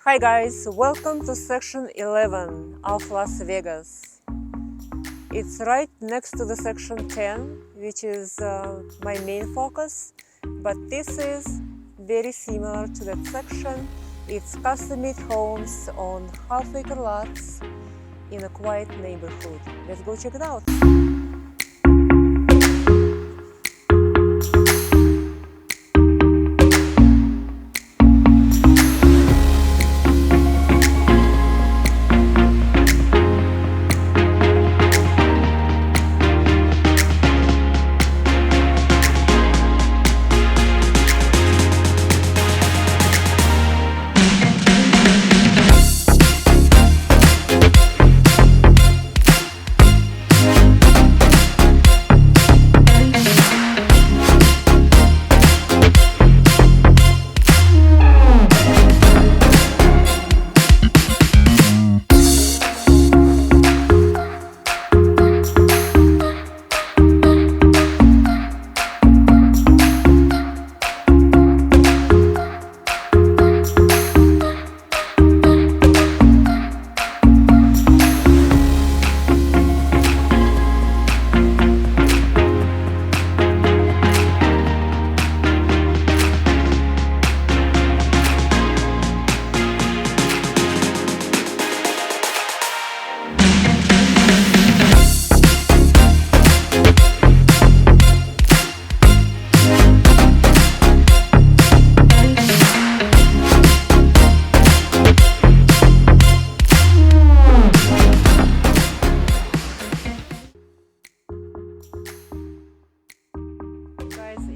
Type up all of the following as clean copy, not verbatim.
Hi guys, welcome to section 11 of Las Vegas. It's right next to the section 10, which is my main focus, but this is very similar to that section. It's custom-made homes on half-acre lots in a quiet neighborhood. Let's go check it out.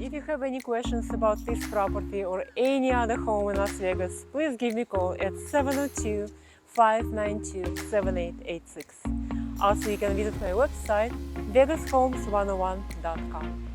If you have any questions about this property or any other home in Las Vegas, please give me a call at 702-592-7886. Also, you can visit my website, vegashomes101.com.